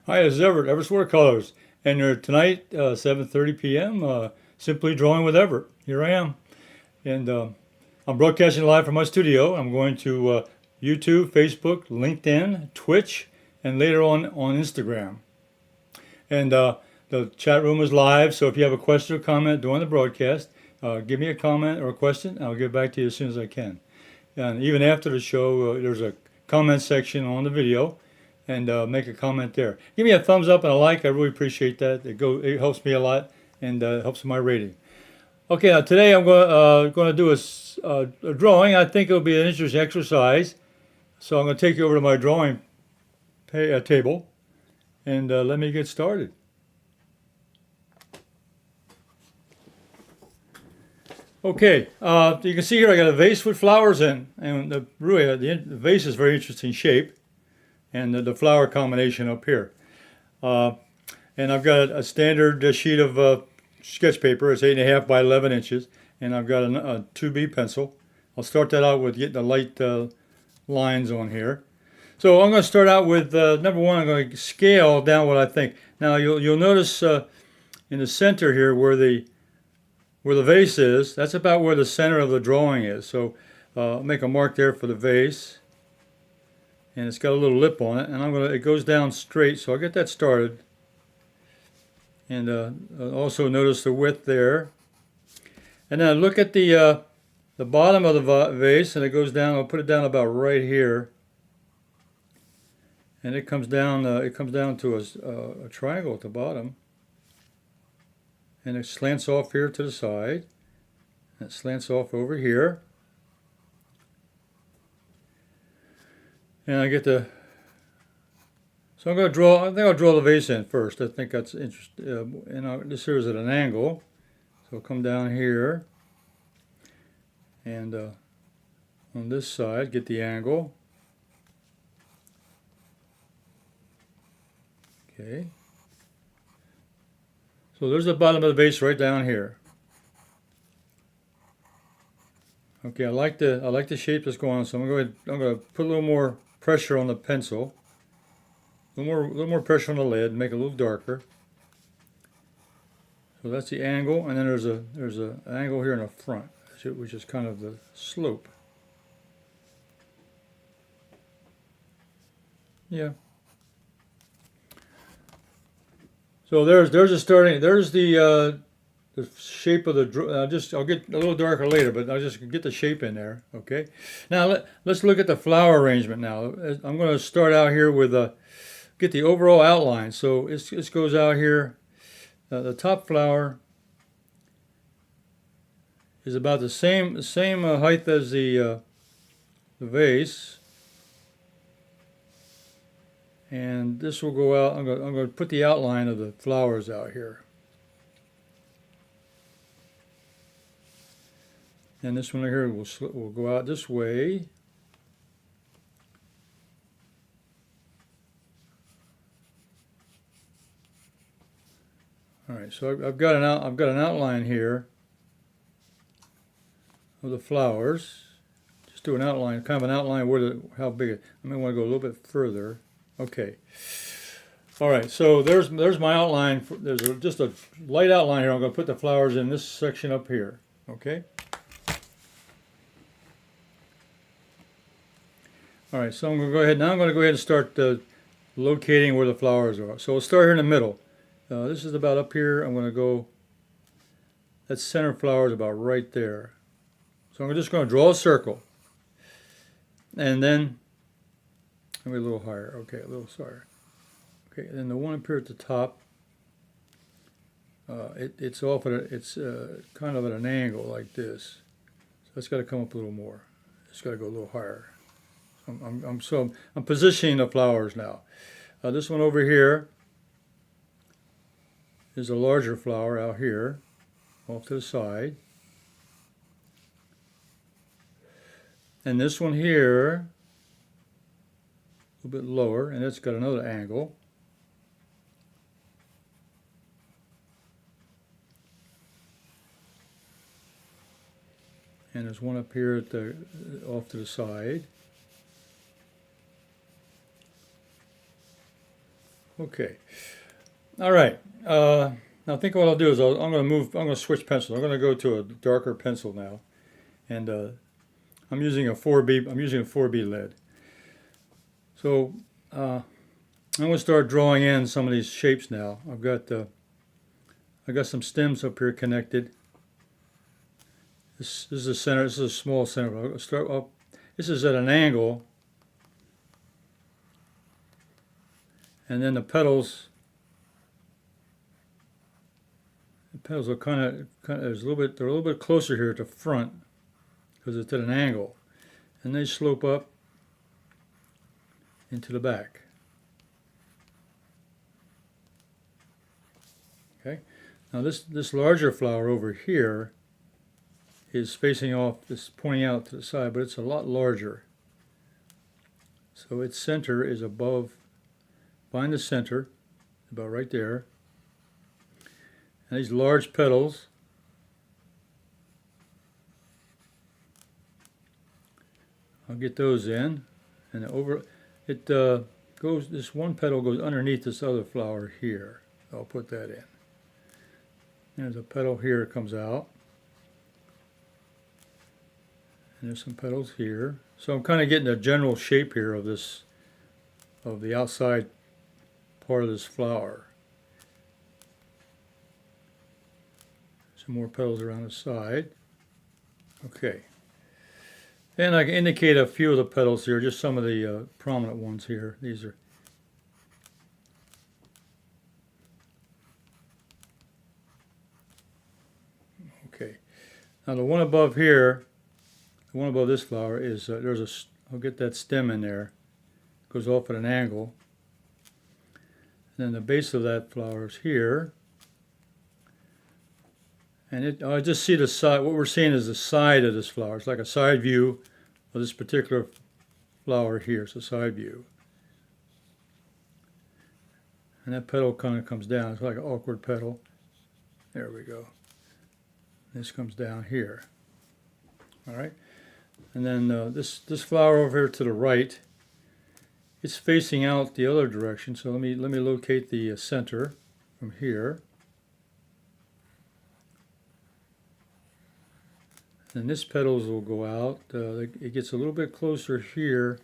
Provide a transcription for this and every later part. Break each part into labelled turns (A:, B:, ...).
A: Hi, this is Everett, Everett's Watercolors, and tonight, 7:30 p.m., simply drawing with Everett. Here I am, and I'm broadcasting live from my studio. I'm going to YouTube, Facebook, LinkedIn, Twitch, and later on Instagram. And the chat room is live, so if you have a question or comment during the broadcast, give me a comment or a question. I'll get back to you as soon as I can. And even after the show, there's a comment section on the video, and make a comment there. Give me a thumbs up and a like. I really appreciate that. It helps me a lot and helps my rating. Okay, now today I'm going to do a drawing. I think it'll be an interesting exercise. So I'm going to take you over to my drawing table and let me get started. Okay, you can see here I got a vase with flowers in, and the vase is very interesting shape, and the flower combination up here. And I've got a standard sheet of sketch paper. It's 8.5 by 11 inches, and I've got a 2B pencil. I'll start that out with getting the light lines on here. So I'm going to start out with number one. I'm going to scale down what I think. Now you'll notice in the center here where the vase is, that's about where the center of the drawing is. So I'll make a mark there for the vase. And it's got a little lip on it, and it goes down straight, so I'll get that started. And also notice the width there. And then look at the bottom of the vase, and it goes down. I'll put it down about right here. And it comes down. It comes down to a triangle at the bottom. And it slants off here to the side. And it slants off over here. And I get the, so I'm going to draw, I think I'll draw the vase in first. I think that's interesting. And this here is at an angle. So I'll come down here. And on this side, get the angle. Okay. So there's the bottom of the vase right down here. Okay, I like the shape that's going on, so I'm going to put a little more pressure on the pencil, a little more pressure on the lid, make it a little darker. So that's the angle, and then there's a angle here in the front, which is kind of the slope. Yeah. So there's the shape of the, I'll get a little darker later, but I'll just get the shape in there, okay? Now let's look at the flower arrangement now. I'm going to start out here with, get the overall outline. So this goes out here. The top flower is about the same height as the vase. And this will go out, I'm going to put the outline of the flowers out here. And this one right here will go out this way. All right, so I've got an outline here of the flowers. Just do an outline, kind of an outline where how big it. I may want to go a little bit further. Okay. All right, so there's my outline. There's just a light outline here. I'm going to put the flowers in this section up here. Okay. All right, so I'm going to go ahead. Now I'm going to go ahead and start locating where the flowers are. So we'll start here in the middle. This is about up here. I'm going to go, that center flower is about right there. So I'm just going to draw a circle. And then, maybe a little higher. Okay, a little higher. Okay, and then the one up here at the top, it's kind of at an angle like this. So it's got to come up a little more. It's got to go a little higher. I'm positioning the flowers now. This one over here is a larger flower out here, off to the side. And this one here, a little bit lower, and it's got another angle. And there's one up here at off to the side. Okay. All right. Now I think what I'll do is I'm going to switch pencils. I'm going to go to a darker pencil now, and I'm using a 4B. I'm using a 4B lead. So I'm going to start drawing in some of these shapes now. I got some stems up here connected. This is the center. This is a small center. I'll start up. This is at an angle, and then the petals. The petals are kind of there's a little bit. They're a little bit closer here at the front because it's at an angle, and they slope up into the back. Okay. Now this larger flower over here is facing off, this pointing out to the side, but it's a lot larger. So its center is above, find the center, about right there. And these large petals, I'll get those in, and it goes, this one petal goes underneath this other flower here. I'll put that in. There's a petal here that comes out. And there's some petals here. So I'm kind of getting a general shape here of this, of the outside part of this flower. Some more petals around the side. Okay. And I can indicate a few of the petals here, just some of the prominent ones here. These are okay. Now the one above here, the one above this flower is I'll get that stem in there. It goes off at an angle. And then the base of that flower is here. And I just see the side. What we're seeing is the side of this flower. It's like a side view of this particular flower here. It's a side view. And that petal kind of comes down. It's like an awkward petal. There we go. This comes down here. All right. And then this flower over here to the right, it's facing out the other direction. So let me locate the center from here. And this petals will go out. It gets a little bit closer here.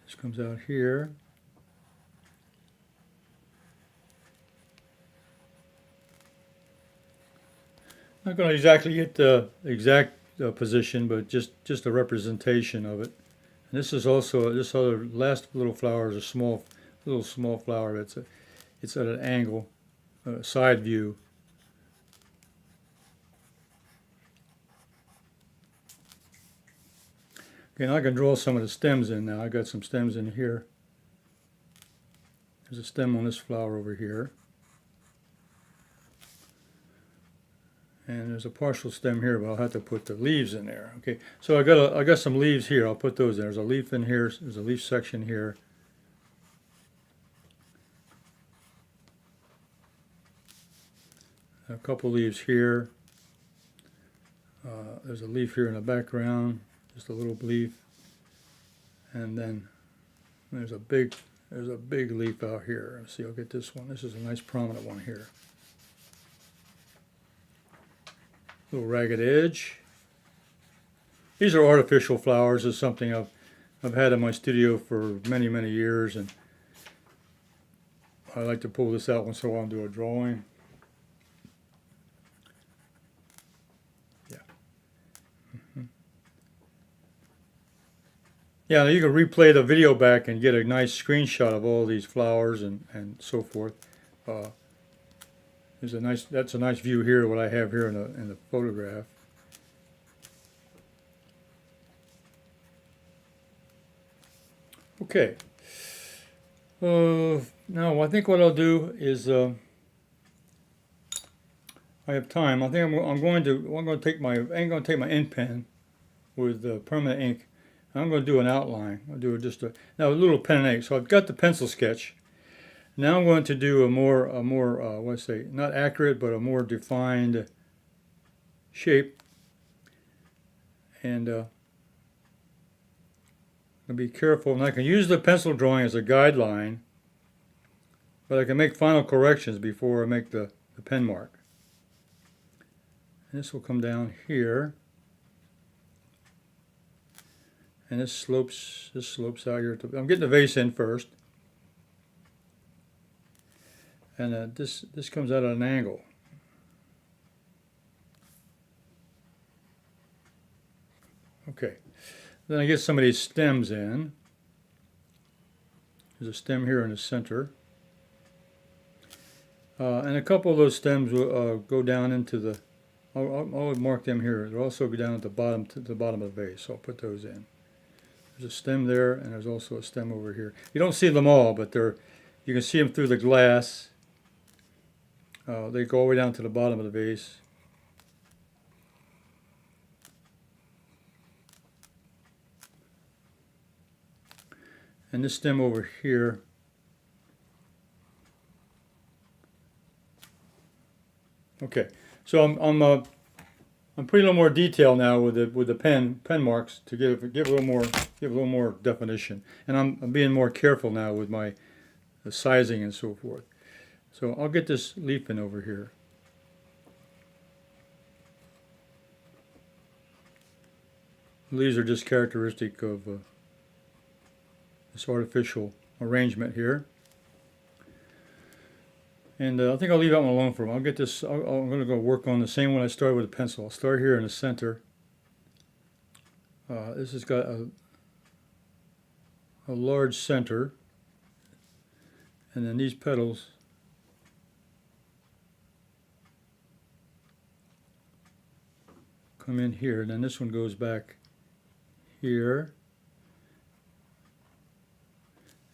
A: This comes out here. Not going to exactly get the exact position, but just a representation of it. And this is also, this other last little flower is a small flower. It's at an angle, side view. Okay, now I can draw some of the stems in now. I got some stems in here. There's a stem on this flower over here. And there's a partial stem here, but I'll have to put the leaves in there. Okay, so I got some leaves here. I'll put those in. There's a leaf in here. There's a leaf section here. A couple leaves here. There's a leaf here in the background, just a little leaf. And then there's a big leaf out here. Let's see, I'll get this one. This is a nice prominent one here. Little ragged edge. These are artificial flowers. It's something I've had in my studio for many years, and I like to pull this out once in a while and do a drawing. Yeah. Yeah, you can replay the video back and get a nice screenshot of all these flowers and so forth. That's a nice view here, what I have here in the photograph. Okay. Now I think what I'll do is I have time. I think I'm going to take my ink pen with permanent ink. I'm going to do an outline. I'll do just a little pen and ink. So I've got the pencil sketch. Now I'm going to do a more let's say, not accurate, but a more defined shape. And to be careful, and I can use the pencil drawing as a guideline, but I can make final corrections before I make the pen mark. And this will come down here, and this slopes out here. I'm getting the vase in first, and this comes out at an angle. Okay, then I get some of these stems in. There's a stem here in the center. And a couple of those stems will go down into the, I'll mark them here. They'll also go down at the bottom, to the bottom of the vase, so I'll put those in. There's a stem there, and there's also a stem over here. You don't see them all, but you can see them through the glass. They go all the way down to the bottom of the vase. And this stem over here, okay, so I'm putting a little more detail now with the pen marks to give a little more definition, and I'm being more careful now with my sizing and so forth. So I'll get this leaf in over here. Leaves are just characteristic of this artificial arrangement here. And I think I'll leave that one alone for a moment. I'll get this, I'm going to go work on the same one I started with a pencil. I'll start here in the center. This has got a large center. And then these petals come in here. And then this one goes back here.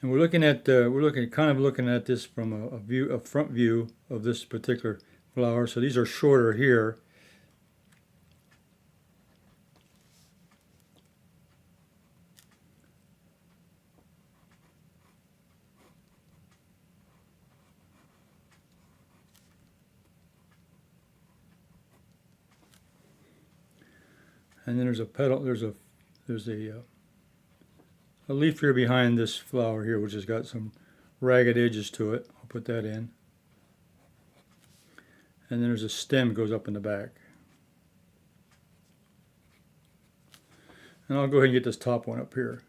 A: And we're looking at looking at this from a front view of this particular flower. So these are shorter here. And then there's a petal. There's a leaf here behind this flower here, which has got some ragged edges to it. I'll put that in. And then there's a stem that goes up in the back. And I'll go ahead and get this top one up here.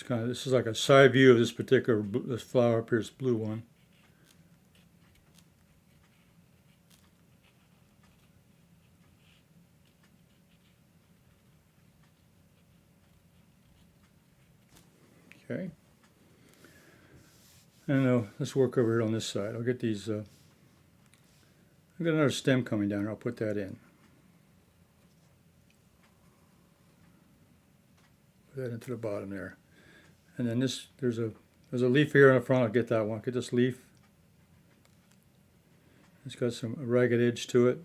A: This is like a side view of this particular this flower up here, this blue one. Okay, and let's work over here on this side. I'll get these, I've got another stem coming down here. I'll put that in. Put that into the bottom there. And then there's a leaf here in the front. I'll get that one. Get this leaf. It's got some ragged edge to it.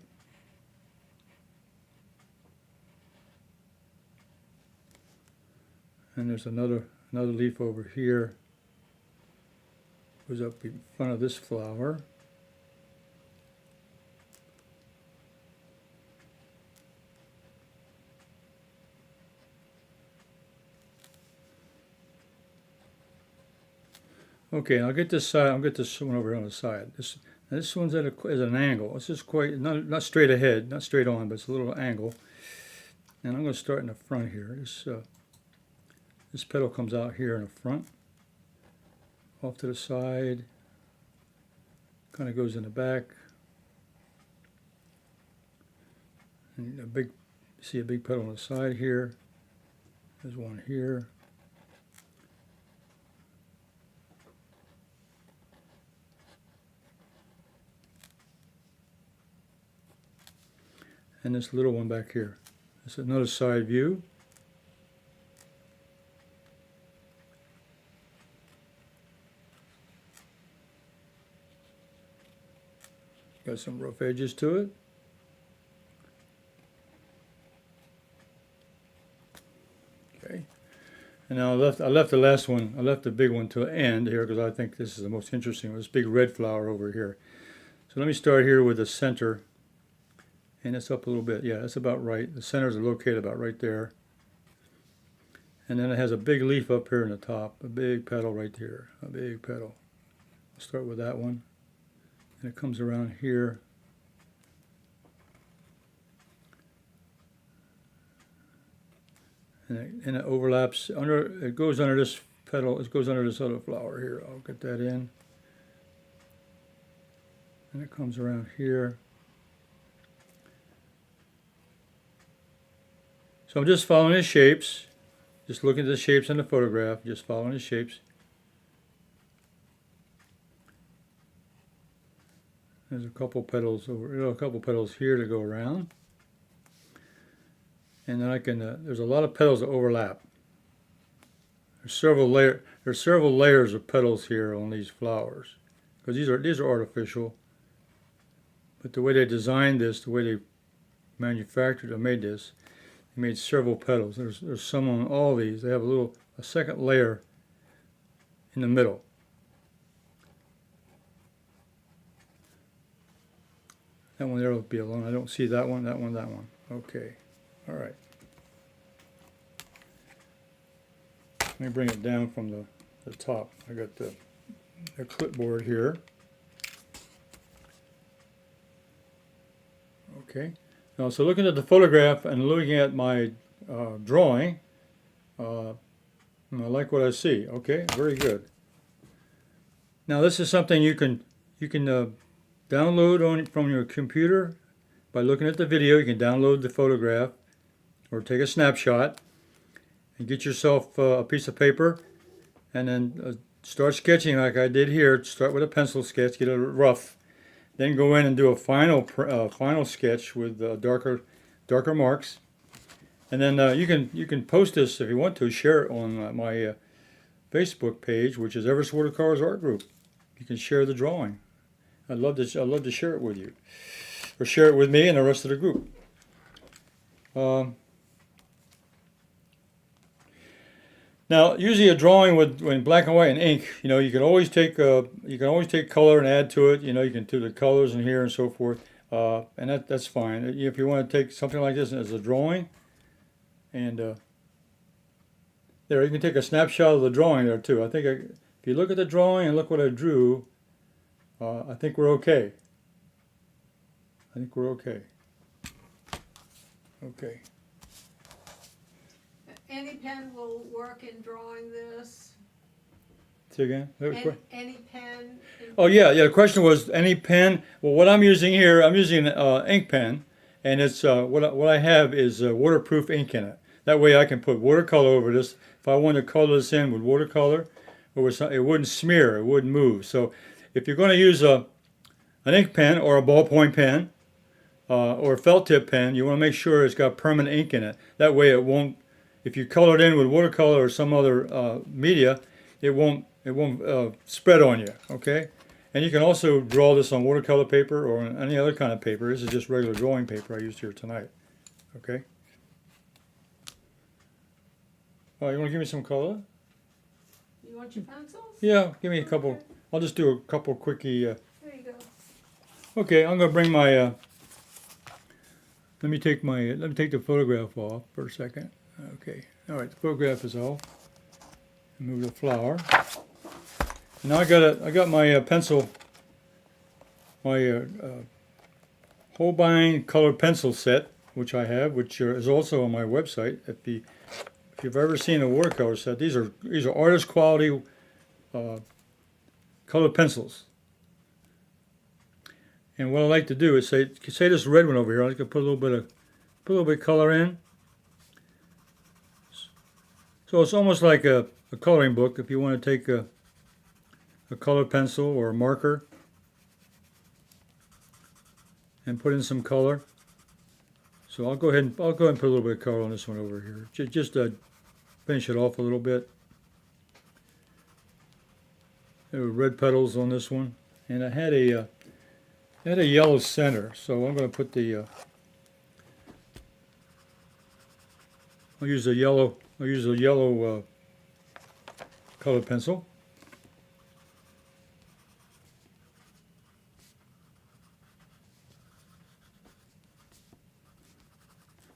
A: And there's another leaf over here, goes up in front of this flower. Okay, I'll get this side. I'll get this one over here on the side. This one's at an angle. It's just quite not straight ahead, not straight on, but it's a little angle. And I'm going to start in the front here. This petal comes out here in the front, off to the side, kind of goes in the back, and see a big petal on the side here. There's one here. And this little one back here. This is another side view. Got some rough edges to it. Okay. And now I left the last one, I left the big one to the end here because I think this is the most interesting one, this big red flower over here. So let me start here with the center and it's up a little bit. Yeah, that's about right. The centers are located about right there. And then it has a big leaf up here in the top, a big petal right here, a big petal. I'll start with that one. And it comes around here. And it overlaps under, it goes under this petal, it goes under this other flower here. I'll get that in. And it comes around here. So I'm just following his shapes. Just looking at the shapes in the photograph, just following the shapes. There's a couple petals over, a couple petals here to go around. And then I can, there's a lot of petals that overlap. There's several layers of petals here on these flowers. Because these are artificial. But the way they designed this, the way they manufactured or made this, they made several petals. There's some on all these. They have a second layer in the middle. That one there will be alone. I don't see that one, that one, that one. Okay. All right. Let me bring it down from the top. I got the clipboard here. Okay. Now, so looking at the photograph and looking at my drawing, I like what I see. Okay, very good. Now, this is something you can download from your computer by looking at the video. You can download the photograph or take a snapshot and get yourself a piece of paper and then start sketching like I did here. Start with a pencil sketch, get it rough. Then go in and do a final sketch with darker marks, and then you can post this if you want to. Share it on my Facebook page, which is Everett Watercolors Art Group. You can share the drawing. I'd love to share it with you, or share it with me and the rest of the group. Now, usually a drawing in black and white and ink, you can always take color and add to it. You can do the colors in here and so forth, and that's fine. If you want to take something like this as a drawing, and there you can take a snapshot of the drawing there too. I think if you look at the drawing and look what I drew, I think we're okay. I think we're okay. Okay.
B: Any pen will work in drawing this.
A: Say again?
B: Any pen.
A: Oh yeah. The question was any pen. Well, what I'm using here, I'm using an ink pen, and it's what I have is waterproof ink in it. That way I can put watercolor over this. If I want to color this in with watercolor, it wouldn't smear, it wouldn't move. So if you're going to use an ink pen or a ballpoint pen or a felt tip pen, you want to make sure it's got permanent ink in it. That way it won't. If you color it in with watercolor or some other media, it won't spread on you, okay? And you can also draw this on watercolor paper or on any other kind of paper. This is just regular drawing paper I used here tonight, okay? Oh, you want to give me some color?
B: You want your pencils?
A: Yeah, give me a couple. Okay. I'll just do a couple quickie.
B: There you go.
A: Okay, I'm going to bring my. Let me take the photograph off for a second. Okay, all right, the photograph is off. Move the flower. Now I got my pencil, my Holbein colored pencil set, which I have, which is also on my website. If you've ever seen a watercolor set, these are artist quality colored pencils. And what I like to do is say this red one over here. I like to put a little bit of color in. So it's almost like a coloring book. If you want to take a colored pencil or a marker and put in some color. So I'll go ahead and put a little bit of color on this one over here. Just finish it off a little bit. There were red petals on this one, and I had a yellow center. So I'm going to put I'll use a yellow colored pencil.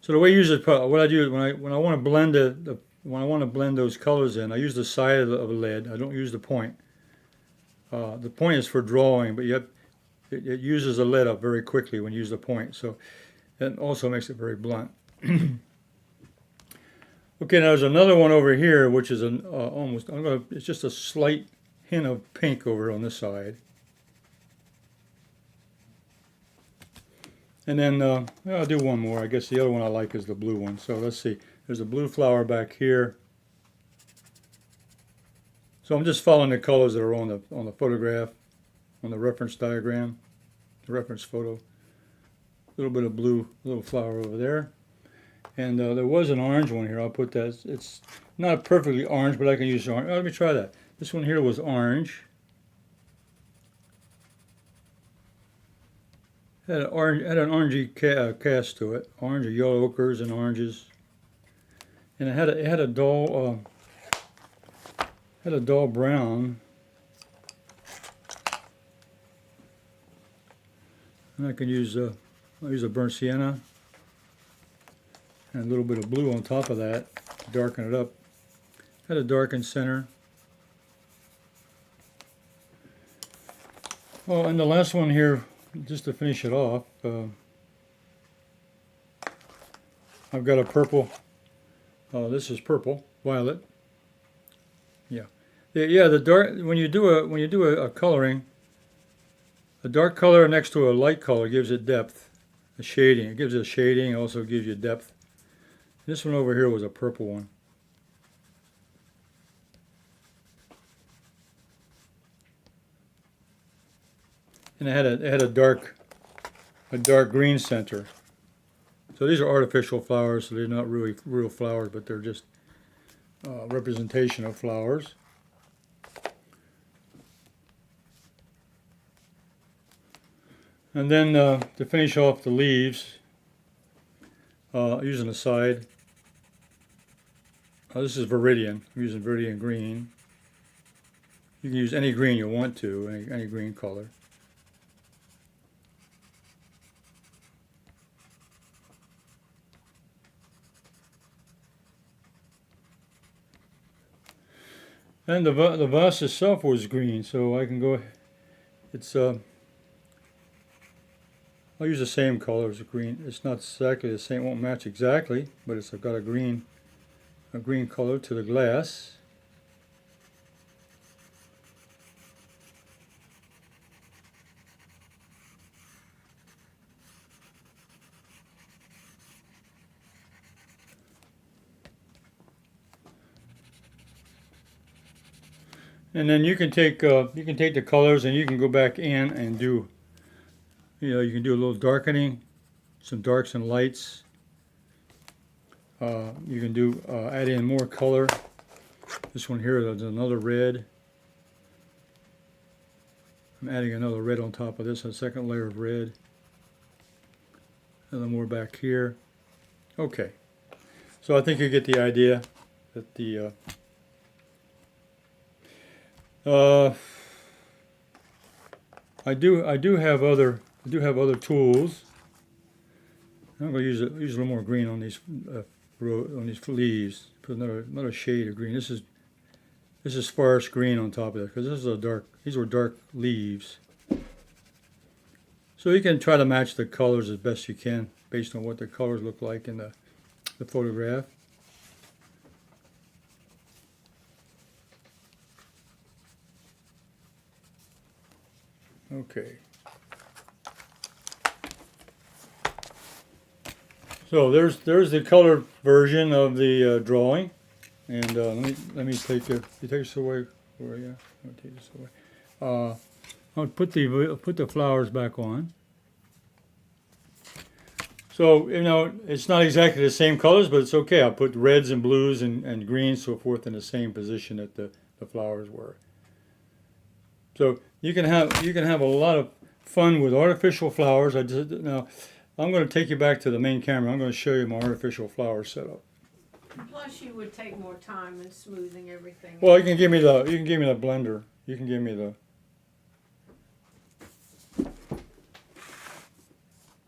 A: So the way you use it, what I do when I want to blend when I want to blend those colors in, I use the side of the lid. I don't use the point. The point is for drawing, but yet it uses the lid up very quickly when you use the point. So that also makes it very blunt. Okay, now there's another one over here, which is an almost. It's just a slight hint of pink over on this side. And then I'll do one more. I guess the other one I like is the blue one. So let's see. There's a blue flower back here. So I'm just following the colors that are on the photograph, on the reference diagram, the reference photo. A little bit of blue, little flower over there. And there was an orange one here. I'll put that. It's not perfectly orange, but I can use orange. Oh, let me try that. This one here was orange. Had an orangey cast to it. Orange, yellow ochres, and oranges. And it had a dull brown. And I can use I'll use a burnt sienna and a little bit of blue on top of that to darken it up. Had a darkened center. Well, and the last one here, just to finish it off, I've got a purple. This is purple, violet. Yeah, the dark. When you do a coloring, a dark color next to a light color gives it depth, a shading. It gives it a shading. It also gives you depth. This one over here was a purple one. And it had a dark green center. So these are artificial flowers, so they're not really real flowers, but they're just representation of flowers. And then to finish off the leaves, using the side. This is Viridian. I'm using Viridian green. You can use any green you want to, any green color. And the vase itself was green, so I can go. It's I'll use the same color as the green. It's not exactly the same; won't match exactly, but it's got a green color to the glass. And then you can take the colors and you can go back in and do, you can do a little darkening, some darks and lights. You can do add in more color. This one here, there's another red. I'm adding another red on top of this, a second layer of red. And then more back here. Okay, so I think you get the idea that the I do have other tools. I'm going to use a little more green on these leaves. Put another shade of green. This is sparse green on top of it because this is these were dark leaves. So you can try to match the colors as best you can based on what the colors look like in the photograph. Okay. So there's the color version of the drawing, and let me take it. You take this away. Where yeah? I'll take this away. I'll put the flowers back on. So it's not exactly the same colors, but it's okay. I'll put reds and blues and greens so forth in the same position that the flowers were. So you can have a lot of fun with artificial flowers. Now I'm going to take you back to the main camera. I'm going to show you my artificial flower setup.
B: Plus, you would take more time in smoothing everything.
A: Well, you can give me the blender. You can give me the.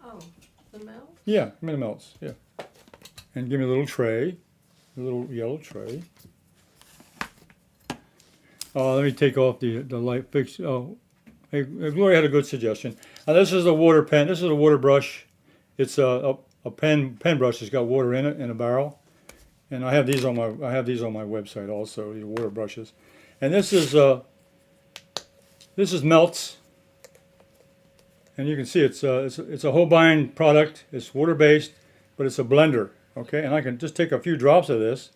B: Oh, the MELTZ?
A: Yeah, I'm in the MELTZ. Yeah. and give me a little tray, a little yellow tray. Let me take off the light fix. Oh, hey, Gloria had a good suggestion. This is a water pen. This is a water brush. It's a pen brush. It's got water in it in a barrel, and I have these on my website also. The water brushes, and this is MELTZ, and you can see it's a Holbein product. It's water based, but it's a blender. Okay, and I can just take a few drops of this.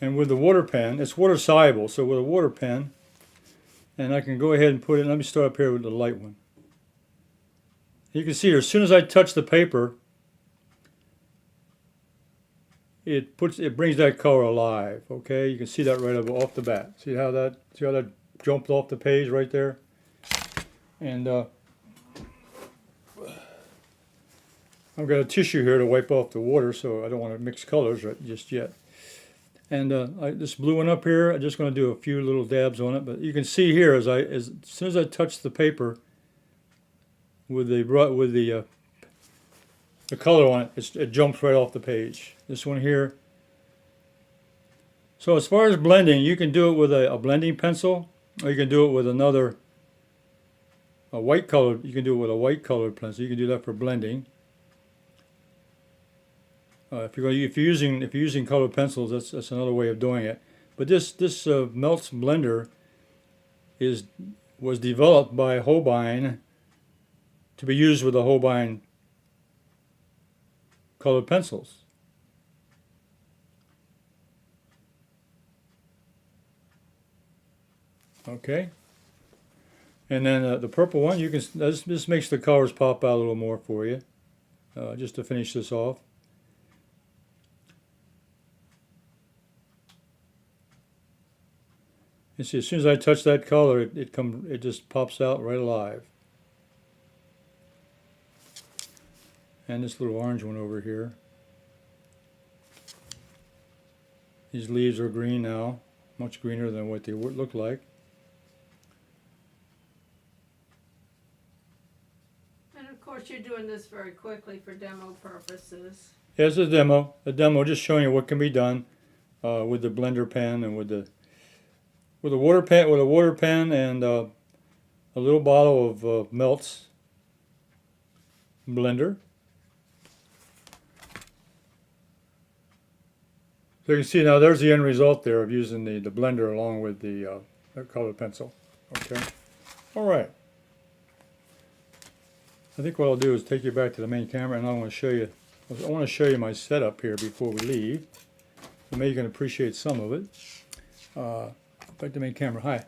A: And with the water pen, it's water soluble, so with a water pen, and I can go ahead and put it, let me start up here with the light one. You can see here, as soon as I touch the paper, it brings that color alive, okay? You can see that right off the bat. See how that jumped off the page right there? And I've got a tissue here to wipe off the water, so I don't want to mix colors just yet. And this blue one up here, I'm just going to do a few little dabs on it. But you can see here, as soon as I touch the paper with the color on it, it jumps right off the page. This one here. So as far as blending, you can do it with a blending pencil, or you can do it with a white colored. You can do it with a white colored pencil. You can do that for blending. If you're using colored pencils, that's another way of doing it. But this MELTZ Blender was developed by Holbein to be used with the Holbein colored pencils. Okay, and then the purple one, this makes the colors pop out a little more for you. Just to finish this off. You see, as soon as I touch that color, it just pops out right alive. And this little orange one over here. These leaves are green now, much greener than what they would look like.
B: And of course, you're doing this very quickly for demo purposes.
A: Yeah, it's a demo just showing you what can be done with the blender pen and with a water pen and a little bottle of MELTZ Blender. So you can see now there's the end result there of using the blender along with the colored pencil. Okay, all right. I think what I'll do is take you back to the main camera, and I want to show you my setup here before we leave. So maybe you can appreciate some of it. Back to the main camera. Hi.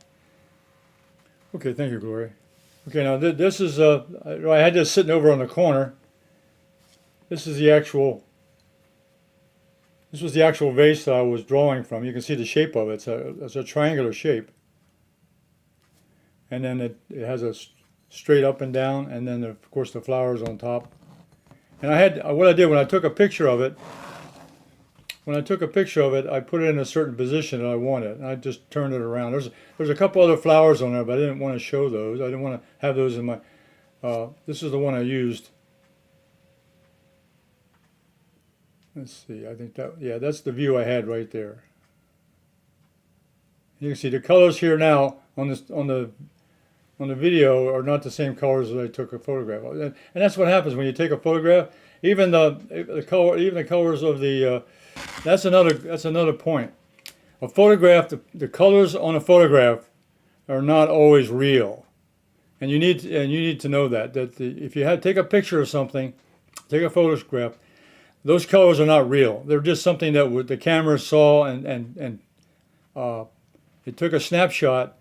A: Okay, thank you, Gloria. Okay, now this is I had this sitting over on the corner. This was the actual vase that I was drawing from. You can see the shape of it. It's a triangular shape, and then it has a straight up and down, and then of course the flowers on top. And what I did when I took a picture of it. I put it in a certain position that I wanted, and I just turned it around. There's a couple other flowers on there, but I didn't want to show those. I didn't want to have those in my. This is the one I used. Let's see. I think that's the view I had right there. You can see the colors here now on the video are not the same colors as I took a photograph of. And that's what happens when you take a photograph. Even the colors of the that's another point. A photograph, the colors on a photograph are not always real, and you need to know that if you take a picture of something, take a photograph, those colors are not real. They're just something that the camera saw and it took a snapshot,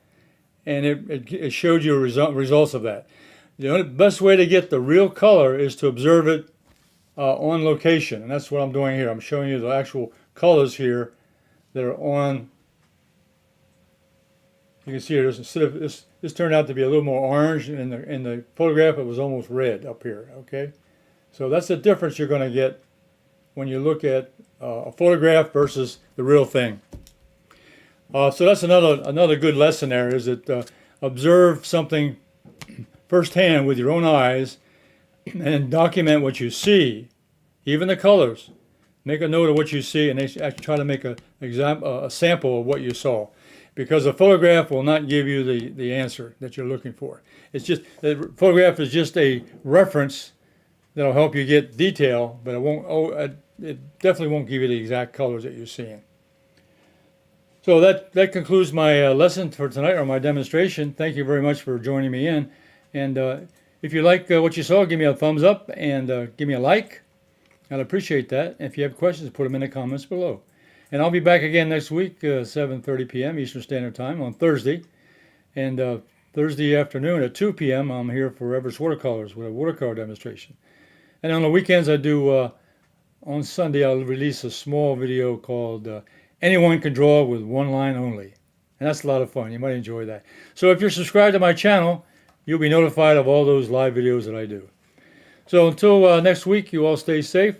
A: and it showed you results of that. The only best way to get the real color is to observe it on location, and that's what I'm doing here. I'm showing you the actual colors here that are on. You can see here, instead of this turned out to be a little more orange, and in the photograph it was almost red up here. Okay, so that's the difference you're going to get when you look at a photograph versus the real thing. So that's another good lesson there, is that observe something firsthand with your own eyes and document what you see, even the colors. Make a note of what you see and actually try to make a sample of what you saw. Because a photograph will not give you the answer that you're looking for. It's just, the photograph is just a reference that'll help you get detail, but it definitely won't give you the exact colors that you're seeing. So that concludes my lesson for tonight, or my demonstration. Thank you very much for joining me in. And if you like what you saw, give me a thumbs up and give me a like. I'd appreciate that. If you have questions, put them in the comments below. And I'll be back again next week, 7:30 p.m. Eastern Standard Time on Thursday. And Thursday afternoon at 2 p.m. I'm here for Everett's Watercolors with a watercolor demonstration. And on the weekends I do, on Sunday I'll release a small video called Anyone Can Draw with One Line Only. And that's a lot of fun. You might enjoy that. So if you're subscribed to my channel, you'll be notified of all those live videos that I do. So until next week, you all stay safe.